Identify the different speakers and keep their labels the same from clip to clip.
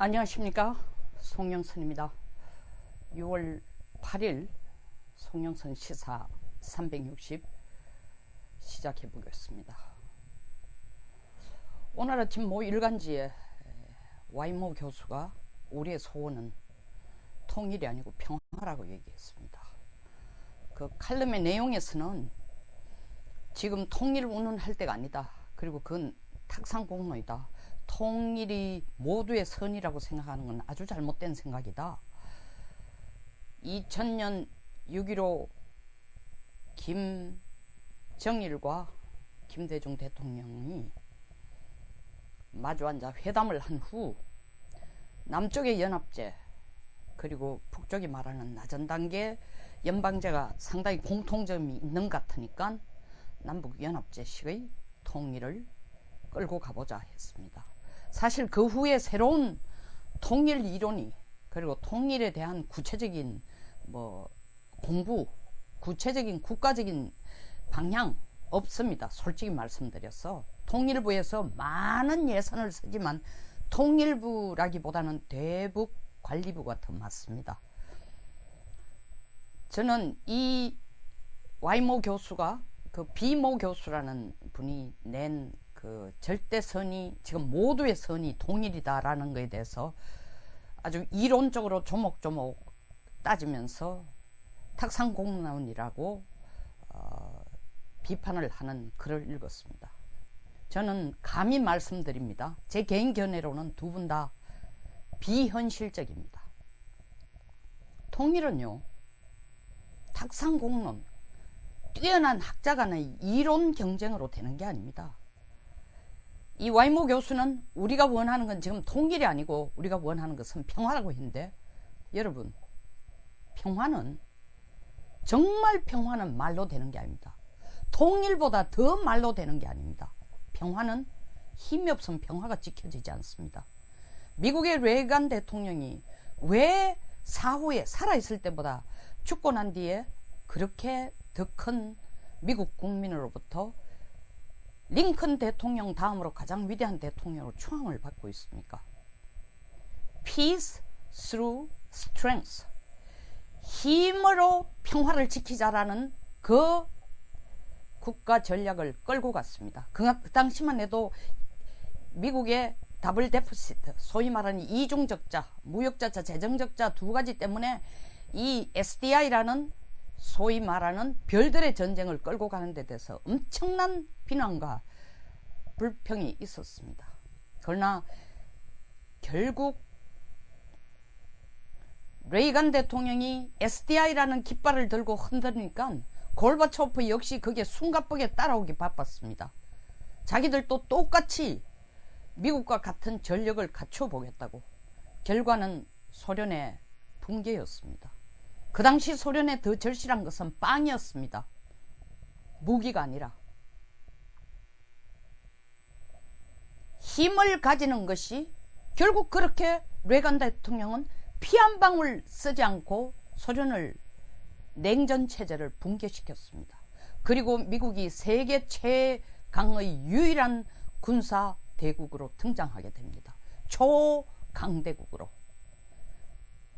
Speaker 1: 안녕하십니까, 송영선입니다. 6월 8일 송영선 시사 360 시작해 보겠습니다. 오늘 아침 모 일간지에 와이모 교수가 우리의 소원은 통일이 아니고 평화라고 얘기했습니다. 그 칼럼의 내용에서는 지금 통일 운운할 때가 아니다, 그리고 그건 탁상공로이다, 통일이 모두의 선이라고 생각하는 건 아주 잘못된 생각이다. 2000년 6.15 김정일과 김대중 대통령이 마주 앉아 회담을 한 후 남쪽의 연합제 그리고 북쪽이 말하는 낮은 단계 연방제가 상당히 공통점이 있는 것 같으니까 남북연합제식의 통일을 끌고 가보자 했습니다. 사실 그 후에 새로운 통일 이론이, 그리고 통일에 대한 구체적인 공부, 구체적인 국가적인 방향 없습니다. 솔직히 말씀드려서 통일부에서 많은 예산을 쓰지만 통일부라기보다는 대북 관리부가 더 맞습니다. 저는 이 와이모 교수가 그 비모 교수라는 분이 낸 그 절대선이 지금 모두의 선이 통일이다라는 것에 대해서 아주 이론적으로 조목조목 따지면서 탁상공론이라고 비판을 하는 글을 읽었습니다. 저는 감히 말씀드립니다. 제 개인 견해로는 두 분 다 비현실적입니다. 통일은요, 탁상공론, 뛰어난 학자 간의 이론 경쟁으로 되는 게 아닙니다. 이 와이모 교수는 우리가 원하는 건 지금 통일이 아니고 우리가 원하는 것은 평화라고 했는데, 여러분, 평화는, 정말 평화는 말로 되는 게 아닙니다. 통일보다 더 말로 되는 게 아닙니다. 평화는 힘이 없으면 평화가 지켜지지 않습니다. 미국의 레이간 대통령이 왜 사후에 살아있을 때보다 죽고 난 뒤에 그렇게 더 큰 미국 국민으로부터 링컨 대통령 다음으로 가장 위대한 대통령으로 추앙을 받고 있습니까? Peace through strength, 힘으로 평화를 지키자라는 그 국가 전략을 끌고 갔습니다. 그 당시만 해도 미국의 더블 데피시트, 소위 말하는 이중적자, 무역적자, 재정적자 두 가지 때문에 이 SDI라는 소위 말하는 별들의 전쟁을 끌고 가는 데 대해서 엄청난 비난과 불평이 있었습니다. 그러나 결국 레이간 대통령이 SDI라는 깃발을 들고 흔드니까 골바초프 역시 그게 숨가쁘게 따라오기 바빴습니다. 자기들도 똑같이 미국과 같은 전력을 갖춰보겠다고. 결과는 소련의 붕괴였습니다. 그 당시 소련에 더 절실한 것은 빵이었습니다. 무기가 아니라. 힘을 가지는 것이, 결국 그렇게 레이간 대통령은 피 한 방울 쓰지 않고 소련을, 냉전 체제를 붕괴시켰습니다. 그리고 미국이 세계 최강의 유일한 군사 대국으로 등장하게 됩니다. 초강대국으로.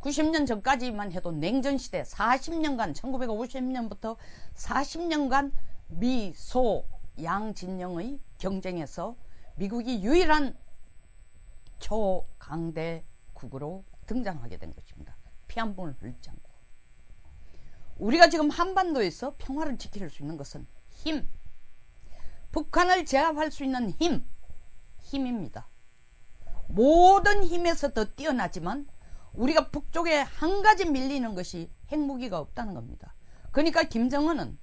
Speaker 1: 90년 전까지만 해도 냉전시대 40년간, 1950년부터 40년간 미소 양진영의 경쟁에서 미국이 유일한 초강대국으로 등장하게 된 것입니다. 피 한 번을 흘리지 않고. 우리가 지금 한반도에서 평화를 지킬 수 있는 것은 힘, 북한을 제압할 수 있는 힘입니다. 모든 힘에서 더 뛰어나지만 우리가 북쪽에 한 가지 밀리는 것이 핵무기가 없다는 겁니다. 그러니까 김정일은,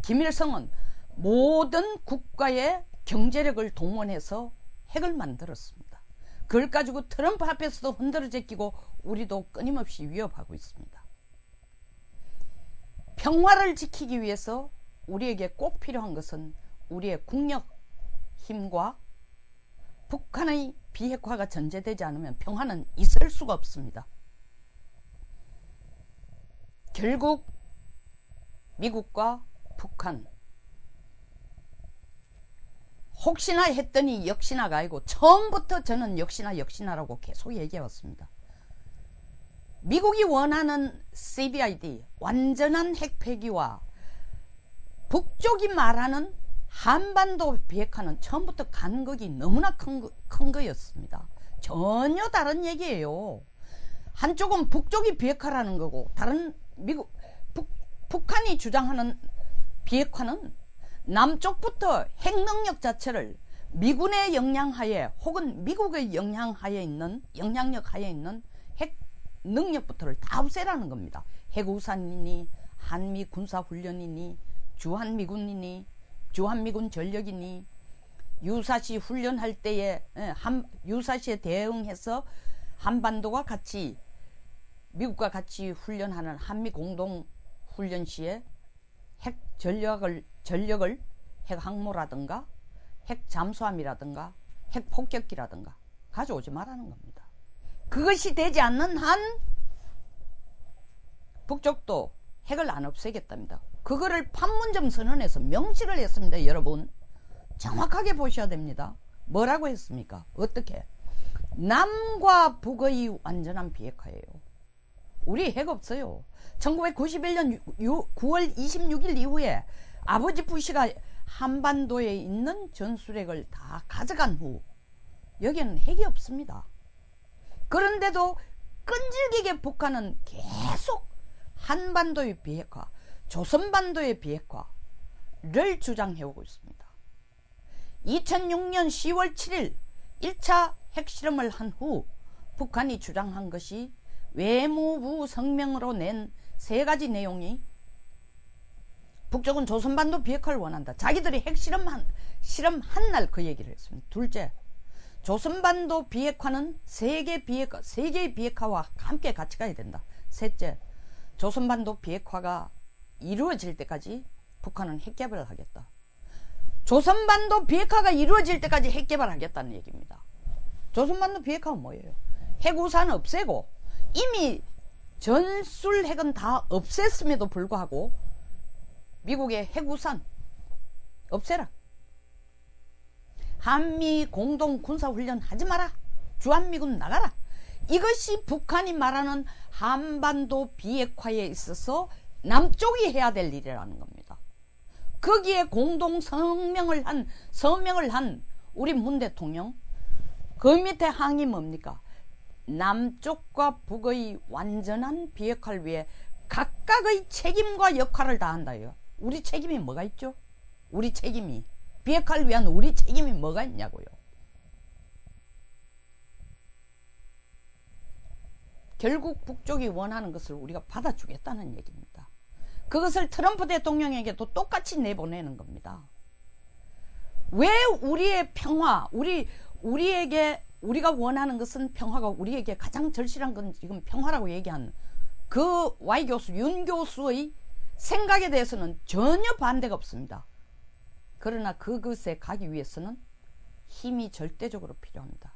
Speaker 1: 김일성은 모든 국가의 경제력을 동원해서 핵을 만들었습니다. 그걸 가지고 트럼프 앞에서도 흔들어 제끼고 우리도 끊임없이 위협하고 있습니다. 평화를 지키기 위해서 우리에게 꼭 필요한 것은 우리의 국력, 힘과 북한의 비핵화가 전제되지 않으면 평화는 있을 수가 없습니다. 결국 미국과 북한 혹시나 했더니 역시나가 아니고 처음부터 저는 역시나라고 계속 얘기해왔습니다. 미국이 원하는 CBID 완전한 핵폐기와 북쪽이 말하는 한반도 비핵화는 처음부터 간극이 너무나 큰 거였습니다. 전혀 다른 얘기예요. 한쪽은 북쪽이 비핵화라는 거고 다른 북한이 주장하는 비핵화는 남쪽부터 핵능력 자체를 미군의 영향하에 혹은 미국의 영향력 하에 있는 핵 능력부터를 다 없애라는 겁니다. 핵우산이니 한미 군사훈련이니 주한미군이니 주한미군 전력이니 유사시 훈련할 때에 유사시에 대응해서 한반도가 같이 미국과 같이 훈련하는 한미 공동 훈련 시에 핵 전력을 핵 항모라든가 핵 잠수함이라든가 핵 폭격기라든가 가져오지 말라는 겁니다. 그것이 되지 않는 한 북쪽도 핵을 안 없애겠답니다. 그거를 판문점 선언에서 명시를 했습니다. 여러분 정확하게 보셔야 됩니다. 뭐라고 했습니까? 어떻게? 남과 북의 완전한 비핵화예요. 우리 핵 없어요. 1991년 9월 26일 이후에 아버지 부시가 한반도에 있는 전술핵을 다 가져간 후 여기는 핵이 없습니다. 그런데도 끈질기게 북한은 계속 한반도의 비핵화, 조선반도의 비핵화를 주장해오고 있습니다. 2006년 10월 7일 1차 핵실험을 한 후 북한이 주장한 것이 외무부 성명으로 낸 3가지 내용이 북쪽은 조선반도 비핵화를 원한다. 자기들이 핵실험한 날 그 얘기를 했습니다. 둘째, 조선반도 비핵화는 세계의 비핵화와 함께 같이 가야 된다. 셋째, 조선반도 비핵화가 이루어질 때까지 북한은 핵개발을 하겠다. 조선반도 비핵화가 이루어질 때까지 핵개발하겠다는 얘기입니다. 조선반도 비핵화는 뭐예요? 핵우산 없애고 이미 전술 핵은 다 없앴음에도 불구하고 미국의 핵우산 없애라. 한미 공동 군사훈련 하지 마라. 주한미군 나가라. 이것이 북한이 말하는 한반도 비핵화에 있어서 남쪽이 해야 될 일이라는 겁니다. 거기에 공동 서명을 한 우리 문 대통령, 그 밑에 항이 뭡니까? 남쪽과 북의 완전한 비핵화를 위해 각각의 책임과 역할을 다한다요. 우리 책임이 뭐가 있죠? 우리 책임이 비핵화를 위한 우리 책임이 뭐가 있냐고요. 결국 북쪽이 원하는 것을 우리가 받아주겠다는 얘기입니다. 그것을 트럼프 대통령에게도 똑같이 내보내는 겁니다. 왜 우리의 평화, 우리가 원하는 것은 평화가 우리에게 가장 절실한 건 지금 평화라고 얘기한 그 Y 교수, 윤 교수의 생각에 대해서는 전혀 반대가 없습니다. 그러나 그것에 가기 위해서는 힘이 절대적으로 필요합니다.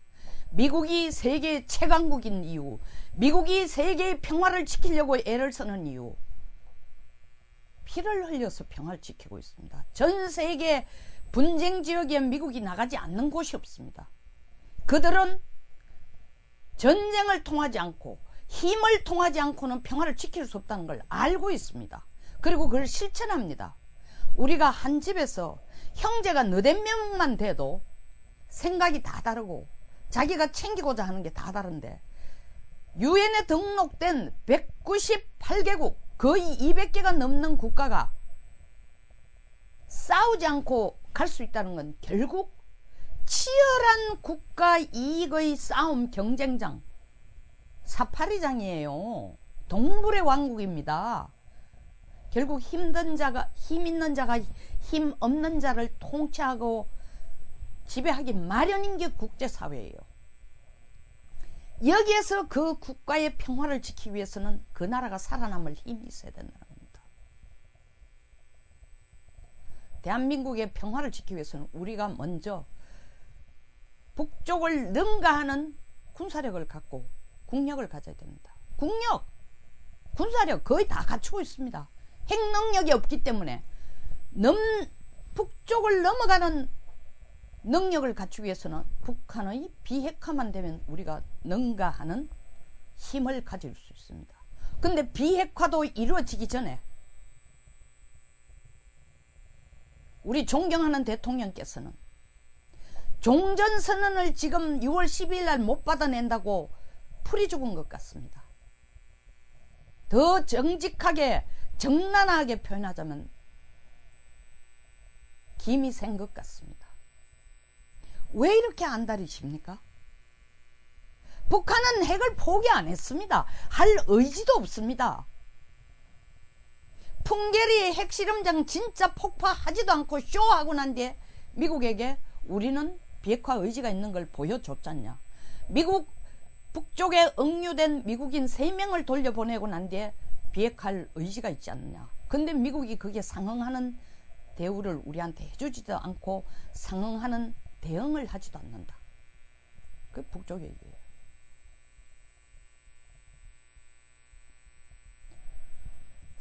Speaker 1: 미국이 세계의 최강국인 이유, 미국이 세계의 평화를 지키려고 애를 쓰는 이유, 피를 흘려서 평화를 지키고 있습니다. 전 세계 분쟁 지역에 미국이 나가지 않는 곳이 없습니다. 그들은 전쟁을 통하지 않고 힘을 통하지 않고는 평화를 지킬 수 없다는 걸 알고 있습니다. 그리고 그걸 실천합니다. 우리가 한 집에서 형제가 너댓 명만 돼도 생각이 다 다르고 자기가 챙기고자 하는 게 다 다른데 유엔에 등록된 198개국 거의 200개가 넘는 국가가 싸우지 않고 갈 수 있다는 건 결국 치열한 국가 이익의 싸움 경쟁장, 사파리장이에요. 동물의 왕국입니다. 결국 힘 있는 자가 힘 없는 자를 통치하고 지배하기 마련인 게 국제사회예요. 여기에서 그 국가의 평화를 지키기 위해서는 그 나라가 살아남을 힘이 있어야 된다는 겁니다. 대한민국의 평화를 지키기 위해서는 우리가 먼저 북쪽을 능가하는 군사력을 갖고 국력을 가져야 됩니다. 국력, 군사력 거의 다 갖추고 있습니다. 핵능력이 없기 때문에 북쪽을 넘어가는 능력을 갖추기 위해서는 북한의 비핵화만 되면 우리가 능가하는 힘을 가질 수 있습니다. 근데 비핵화도 이루어지기 전에 우리 존경하는 대통령께서는 종전선언을 지금 6월 12일 날 못 받아낸다고 풀이 죽은 것 같습니다. 더 정직하게 정난하게 표현하자면 김이 센 것 같습니다. 왜 이렇게 안달이십니까? 북한은 핵을 포기 안 했습니다. 할 의지도 없습니다. 풍계리 핵실험장 진짜 폭파하지도 않고 쇼하고 난 뒤에 미국에게 우리는 비핵화 의지가 있는 걸 보여줬잖냐. 미국 북쪽에 억류된 미국인 3명을 돌려보내고 난 뒤에 비핵화할 의지가 있지 않느냐. 근데 미국이 그게 상응하는 대우를 우리한테 해주지도 않고 상응하는 대응을 하지도 않는다. 그게 북쪽 얘기예요.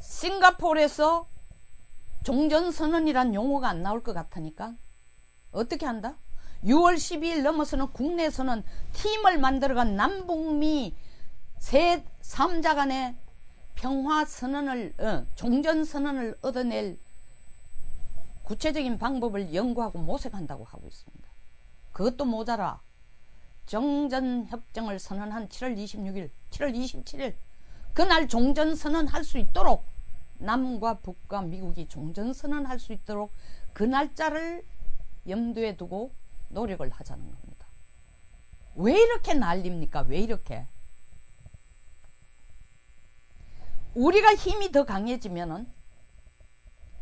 Speaker 1: 싱가포르에서 종전선언이란 용어가 안 나올 것 같으니까 어떻게 한다? 6월 12일 넘어서는 국내에서는 팀을 만들어간 남북미 3자 간의 평화선언을 종전선언을 얻어낼 구체적인 방법을 연구하고 모색한다고 하고 있습니다. 그것도 모자라 정전협정을 선언한 7월 26일, 7월 27일 그날 종전선언할 수 있도록 남과 북과 미국이 종전선언할 수 있도록 그 날짜를 염두에 두고 노력을 하자는 겁니다. 왜 이렇게 난립니까? 왜 이렇게? 우리가 힘이 더 강해지면은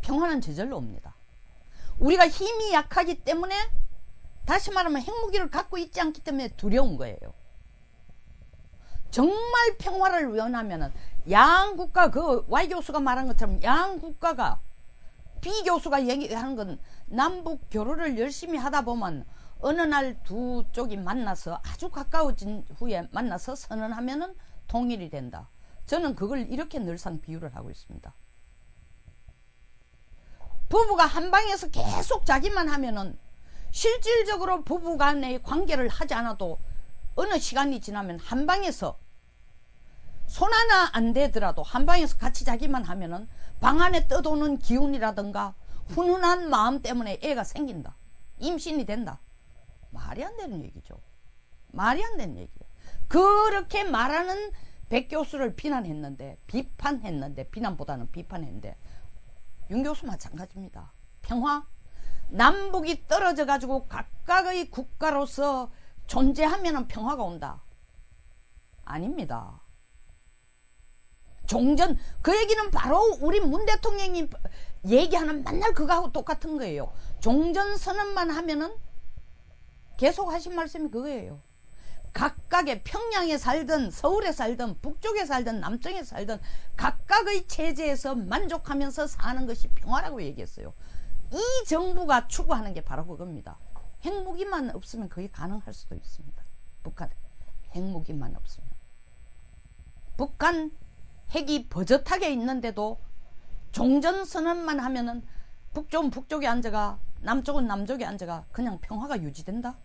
Speaker 1: 평화는 저절로 옵니다. 우리가 힘이 약하기 때문에 다시 말하면 핵무기를 갖고 있지 않기 때문에 두려운 거예요. 정말 평화를 원하면은 양국가 그 Y 교수가 말한 것처럼 양국가가 B 교수가 얘기하는 건 남북 교류를 열심히 하다 보면 어느 날 두 쪽이 만나서 아주 가까워진 후에 만나서 선언하면은 통일이 된다. 저는 그걸 이렇게 늘상 비유를 하고 있습니다. 부부가 한 방에서 계속 자기만 하면은 실질적으로 부부 간의 관계를 하지 않아도 어느 시간이 지나면 한 방에서 손 하나 안 대더라도 한 방에서 같이 자기만 하면은 방 안에 떠도는 기운이라든가 훈훈한 마음 때문에 애가 생긴다. 임신이 된다. 말이 안 되는 얘기죠. 말이 안 되는 얘기예요. 그렇게 말하는 백 교수를 비난했는데 비난보다는 비판했는데 윤 교수 마찬가지입니다. 평화? 남북이 떨어져 가지고 각각의 국가로서 존재하면 평화가 온다. 아닙니다. 종전, 그 얘기는 바로 우리 문 대통령이 얘기하는 맨날 그거하고 똑같은 거예요. 종전선언만 하면은 계속 하신 말씀이 그거예요. 각각의 평양에 살든 서울에 살든 북쪽에 살든 남쪽에 살든 각각의 체제에서 만족하면서 사는 것이 평화라고 얘기했어요. 이 정부가 추구하는 게 바로 그겁니다. 핵무기만 없으면 그게 가능할 수도 있습니다. 북한 핵무기만 없으면. 북한 핵이 버젓하게 있는데도 종전선언만 하면은 북쪽은 북쪽에 앉아가 남쪽은 남쪽에 앉아가 그냥 평화가 유지된다?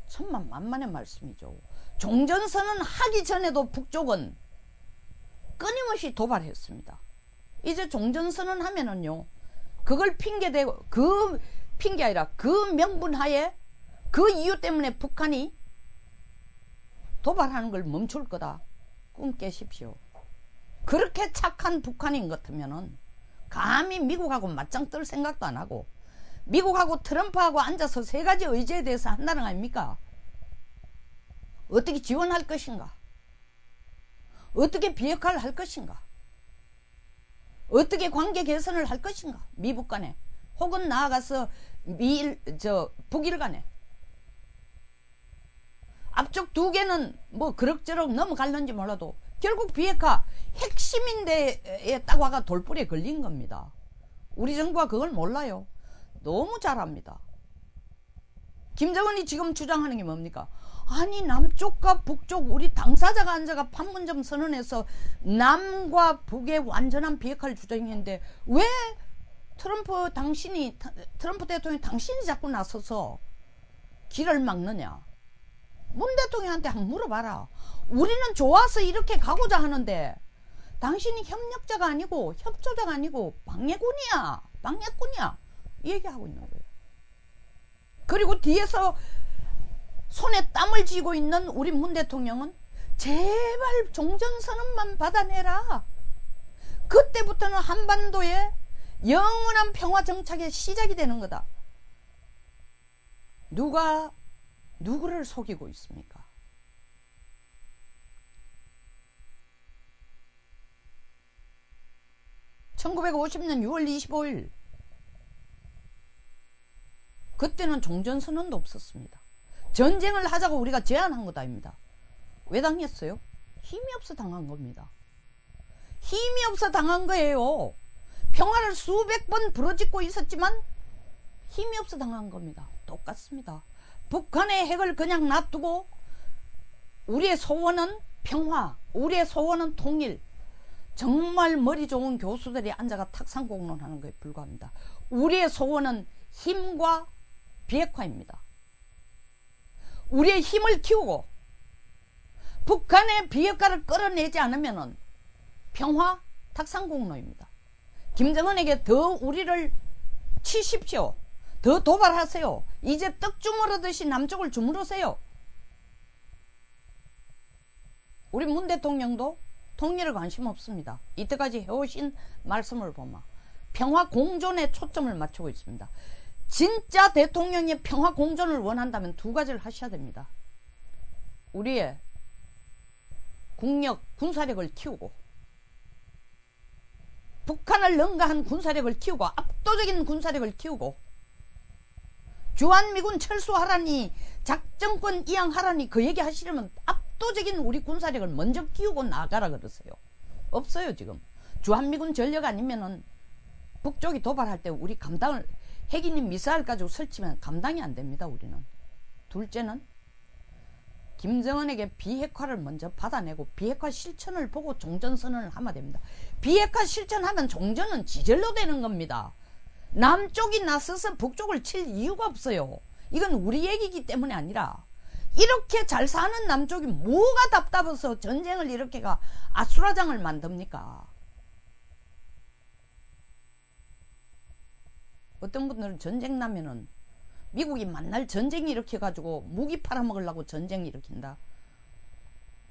Speaker 1: 천만만만의 말씀이죠. 종전선언 하기 전에도 북쪽은 끊임없이 도발했습니다. 이제 종전선언 하면은요, 그걸 핑계대고, 그 핑계 아니라 그 명분하에 그 이유 때문에 북한이 도발하는 걸 멈출 거다. 꿈 깨십시오. 그렇게 착한 북한인 것 같으면은 감히 미국하고 맞짱 뜰 생각도 안 하고 미국하고 트럼프하고 앉아서 3가지 의제에 대해서 한다는 거 아닙니까? 어떻게 지원할 것인가? 어떻게 비핵화를 할 것인가? 어떻게 관계 개선을 할 것인가? 미북 간에 혹은 나아가서 북일 간에 앞쪽 2개는 뭐 그럭저럭 넘어갈는지 몰라도 결국 비핵화 핵심인데에 딱 와가 돌불이에 걸린 겁니다. 우리 정부가 그걸 몰라요. 너무 잘 압니다. 김정은이 지금 주장하는 게 뭡니까? 아니 남쪽과 북쪽 우리 당사자가 앉아가 판문점 선언해서 남과 북의 완전한 비핵화를 주장했는데 왜 트럼프 대통령이 당신이 자꾸 나서서 길을 막느냐? 문 대통령한테 한번 물어봐라. 우리는 좋아서 이렇게 가고자 하는데 당신이 협력자가 아니고 협조자가 아니고 방해꾼이야. 이 얘기하고 있는 거예요. 그리고 뒤에서 손에 땀을 쥐고 있는 우리 문 대통령은 제발 종전선언만 받아내라. 그때부터는 한반도에 영원한 평화 정착의 시작이 되는 거다. 누가 누구를 속이고 있습니까? (1950년 6월 25일) 그때는 종전선언도 없었습니다. 전쟁을 하자고 우리가 제안한 것 아닙니다. 왜 당했어요? 힘이 없어 당한 겁니다. 힘이 없어 당한 거예요. 평화를 수백 번 부르짖고 있었지만 힘이 없어 당한 겁니다. 똑같습니다. 북한의 핵을 그냥 놔두고 우리의 소원은 평화, 우리의 소원은 통일. 정말 머리 좋은 교수들이 앉아가 탁상공론하는 것에 불과합니다. 우리의 소원은 힘과 비핵화입니다. 우리의 힘을 키우고 북한의 비핵화를 끌어내지 않으면 평화 탁상공론입니다. 김정은에게 더 우리를 치십시오. 더 도발하세요. 이제 떡 주무르듯이 남쪽을 주무르세요. 우리 문 대통령도 통일에 관심 없습니다. 이때까지 해오신 말씀을 보면 평화 공존에 초점을 맞추고 있습니다. 진짜 대통령이 평화 공존을 원한다면 두 가지를 하셔야 됩니다. 우리의 국력, 군사력을 키우고 북한을 능가한 군사력을 키우고 압도적인 군사력을 키우고 주한미군 철수하라니 작전권 이양하라니 그 얘기 하시려면 압도적인 우리 군사력을 먼저 키우고 나가라 그러세요. 없어요 지금. 주한미군 전력 아니면은 북쪽이 도발할 때 우리 감당을 핵인인 미사일 가지고 설치면 감당이 안 됩니다. 우리는. 둘째는 김정은에게 비핵화를 먼저 받아내고 비핵화 실천을 보고 종전선언을 하면 됩니다. 비핵화 실천하면 종전은 지절로 되는 겁니다. 남쪽이 나서서 북쪽을 칠 이유가 없어요. 이건 우리 얘기이기 때문에 아니라 이렇게 잘 사는 남쪽이 뭐가 답답해서 전쟁을 이렇게가 아수라장을 만듭니까? 어떤 분들은 전쟁 나면은 미국이 만날 전쟁 일으켜가지고 무기 팔아먹으려고 전쟁 일으킨다.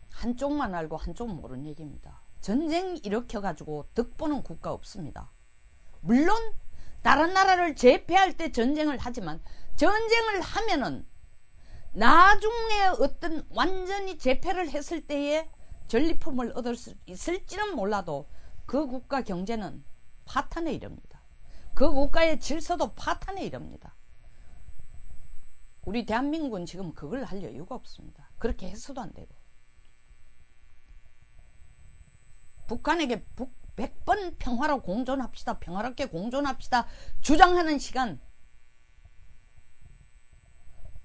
Speaker 1: 한쪽만 알고 한쪽 모르는 얘기입니다. 전쟁 일으켜가지고 득보는 국가 없습니다. 물론 다른 나라를 제패할 때 전쟁을 하지만 전쟁을 하면은 나중에 어떤 완전히 제패를 했을 때에 전리품을 얻을 수 있을지는 몰라도 그 국가 경제는 파탄에 이릅니다. 그 국가의 질서도 파탄에 이릅니다. 우리 대한민국은 지금 그걸 할 여유가 없습니다. 그렇게 해서도 안 되고. 북한에게 100번 평화로 공존합시다. 평화롭게 공존합시다. 주장하는 시간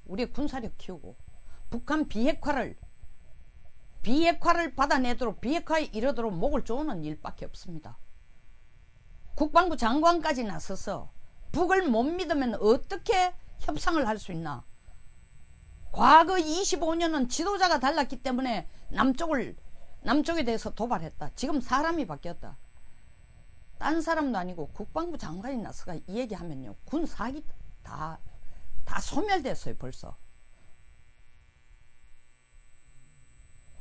Speaker 1: 우리의 군사력 키우고 북한 비핵화를 받아내도록 비핵화에 이르도록 목을 조는 일밖에 없습니다. 국방부 장관까지 나서서 북을 못 믿으면 어떻게 협상을 할 수 있나. 과거 25년은 지도자가 달랐기 때문에 남쪽에 대해서 도발했다. 지금 사람이 바뀌었다. 딴 사람도 아니고 국방부 장관이 나서가 이 얘기하면요. 군 사기 다 소멸됐어요 벌써.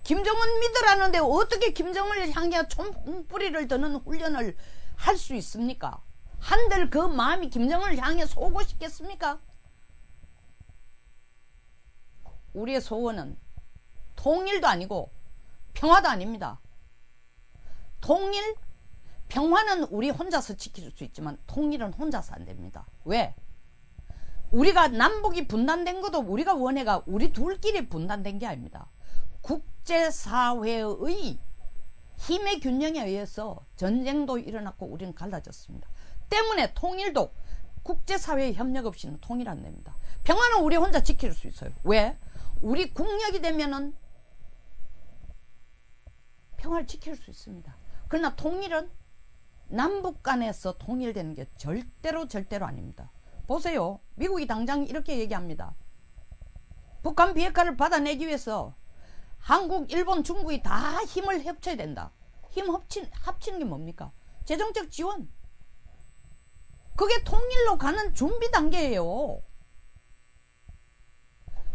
Speaker 1: 김정은 믿으라는데 어떻게 김정은을 향해 총뿌리를 드는 훈련을 할 수 있습니까? 한들 그 마음이 김정은을 향해 쏘고 싶겠습니까? 우리의 소원은 통일도 아니고 평화도 아닙니다. 평화는 우리 혼자서 지킬 수 있지만 통일은 혼자서 안 됩니다. 왜? 우리가 남북이 분단된 것도 우리가 원해가 우리 둘끼리 분단된 게 아닙니다. 국제사회의 힘의 균형에 의해서 전쟁도 일어났고 우리는 갈라졌습니다. 때문에 통일도 국제사회의 협력 없이는 통일 안 됩니다. 평화는 우리 혼자 지킬 수 있어요. 왜? 우리 국력이 되면은 평화를 지킬 수 있습니다. 그러나 통일은 남북 간에서 통일되는 게 절대로 아닙니다. 보세요. 미국이 당장 이렇게 얘기합니다. 북한 비핵화를 받아내기 위해서 한국, 일본, 중국이 다 힘을 합쳐야 된다. 힘 합치는 게 뭡니까? 재정적 지원. 그게 통일로 가는 준비 단계예요.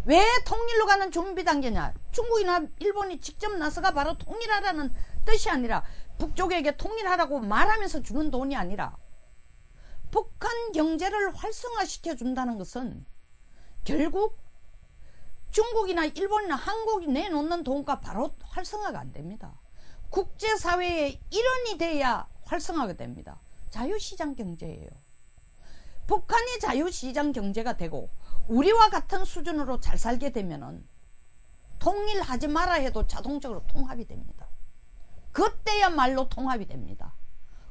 Speaker 1: 왜 통일로 가는 준비 단계냐? 중국이나 일본이 직접 나서가 바로 통일하라는 뜻이 아니라 북쪽에게 통일하라고 말하면서 주는 돈이 아니라 북한 경제를 활성화시켜 준다는 것은 결국 중국이나 일본이나 한국이 내놓는 돈과 바로 활성화가 안 됩니다. 국제사회의 일원이 돼야 활성화가 됩니다. 자유시장 경제예요. 북한이 자유시장 경제가 되고 우리와 같은 수준으로 잘 살게 되면은 통일하지 마라 해도 자동적으로 통합이 됩니다. 그때야말로 통합이 됩니다.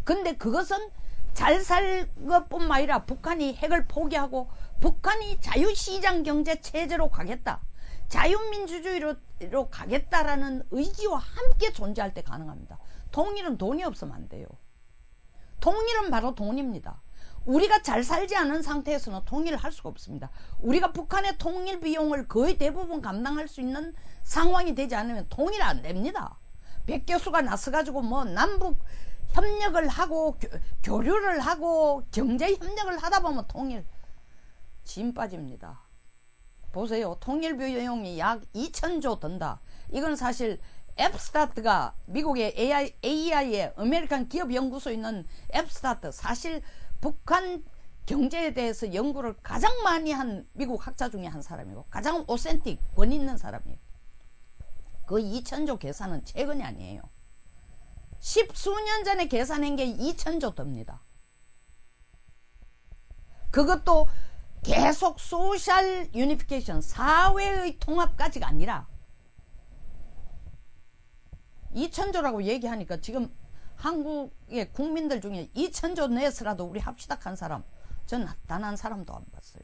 Speaker 1: 근데 그것은 잘 살 것뿐만 아니라 북한이 핵을 포기하고 북한이 자유시장 경제 체제로 가겠다, 자유민주주의로 가겠다라는 의지와 함께 존재할 때 가능합니다. 통일은 돈이 없으면 안 돼요. 통일은 바로 돈입니다. 우리가 잘 살지 않은 상태에서는 통일을 할 수가 없습니다. 우리가 북한의 통일 비용을 거의 대부분 감당할 수 있는 상황이 되지 않으면 통일 안 됩니다. 백교수가 나서가지고 뭐 남북 협력을 하고 교류를 하고 경제 협력을 하다 보면 통일 진 빠집니다. 보세요. 통일 비용이 약 2,000조 든다. 이건 사실 앱스타트가 미국의 AI의 아메리칸 기업 연구소에 있는 앱스타트, 사실 북한 경제에 대해서 연구를 가장 많이 한 미국 학자 중에 한 사람이고 가장 오센틱 권위 있는 사람이에요. 그 2,000조 계산은 최근이 아니에요. 10수년 전에 계산한 게 2,000조 듭니다. 그것도 계속 소셜 유니피케이션, 사회의 통합까지가 아니라 2,000조라고 얘기하니까 지금 한국의 국민들 중에 2,000조 내서라도 우리 합시다 한 사람, 전 단 한 사람도 안 봤어요.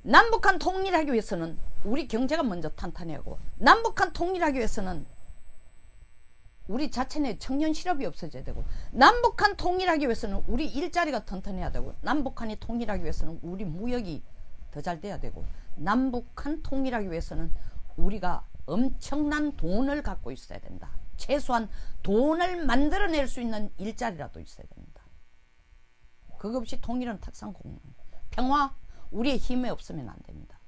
Speaker 1: 남북한 통일하기 위해서는 우리 경제가 먼저 탄탄해야 하고, 남북한 통일하기 위해서는 우리 자체 내 청년 실업이 없어져야 되고, 남북한 통일하기 위해서는 우리 일자리가 튼튼해야 되고, 남북한이 통일하기 위해서는 우리 무역이 더 잘 돼야 되고, 남북한 통일하기 위해서는 우리가 엄청난 돈을 갖고 있어야 된다. 최소한 돈을 만들어낼 수 있는 일자리라도 있어야 됩니다. 그것 없이 통일은 탁상공론. 평화, 우리의 힘에 없으면 안 됩니다.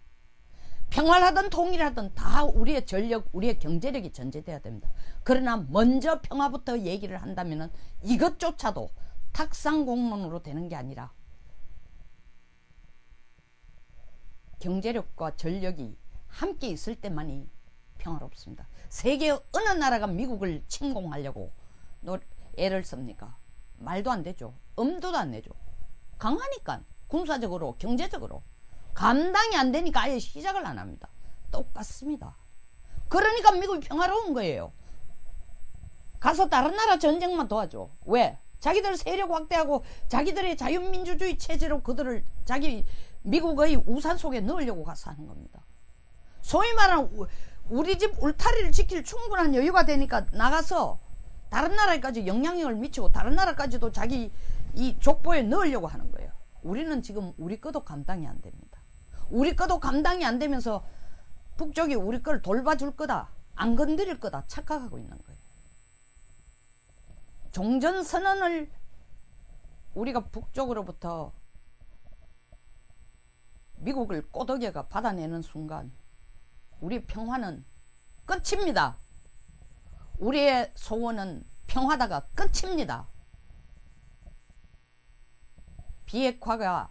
Speaker 1: 평화하든 통일하든 다 우리의 전력, 우리의 경제력이 전제돼야 됩니다. 그러나 먼저 평화부터 얘기를 한다면 이것조차도 탁상공론으로 되는 게 아니라 경제력과 전력이 함께 있을 때만이 평화롭습니다. 세계 어느 나라가 미국을 침공하려고 애를 씁니까? 말도 안 되죠. 엄두도 안 내죠. 강하니까, 군사적으로 경제적으로 감당이 안 되니까 아예 시작을 안 합니다. 똑같습니다. 그러니까 미국이 평화로운 거예요. 가서 다른 나라 전쟁만 도와줘. 왜? 자기들 세력 확대하고 자기들의 자유민주주의 체제로 그들을 자기 미국의 우산 속에 넣으려고 가서 하는 겁니다. 소위 말하는 우리 집 울타리를 지킬 충분한 여유가 되니까 나가서 다른 나라에까지 영향력을 미치고 다른 나라까지도 자기 이 족보에 넣으려고 하는 거예요. 우리는 지금 우리 것도 감당이 안 됩니다. 우리 것도 감당이 안 되면서 북쪽이 우리 걸 돌봐줄 거다, 안 건드릴 거다 착각하고 있는 거예요. 종전선언을 우리가 북쪽으로부터 미국을 꼬드겨가 받아내는 순간 우리 평화는 끝입니다. 우리의 소원은 평화다가 끝입니다. 비핵화가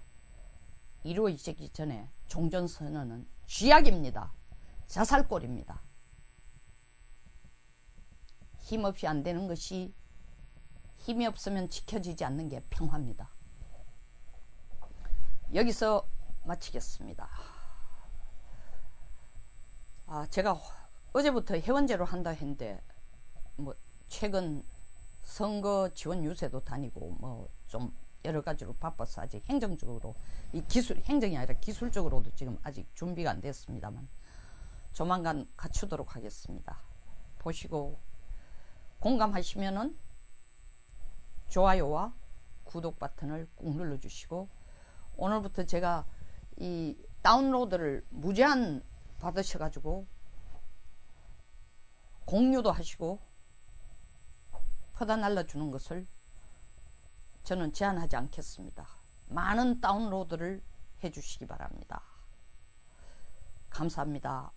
Speaker 1: 이루어지기 전에 종전선언은 쥐약입니다. 자살골입니다. 힘없이 안 되는 것이, 힘이 없으면 지켜지지 않는 게 평화입니다. 여기서 마치겠습니다. 제가 어제부터 회원제로 한다 했는데 뭐 최근 선거 지원 유세도 다니고 뭐 좀 여러 가지로 바빠서 아직 행정적으로, 이 행정이 아니라 기술적으로도 지금 아직 준비가 안 됐습니다만 조만간 갖추도록 하겠습니다. 보시고 공감하시면은 좋아요와 구독 버튼을 꾹 눌러주시고, 오늘부터 제가 이 다운로드를 무제한 받으셔가지고 공유도 하시고 퍼다 날려주는 것을 저는 제한하지 않겠습니다. 많은 다운로드를 해주시기 바랍니다. 감사합니다.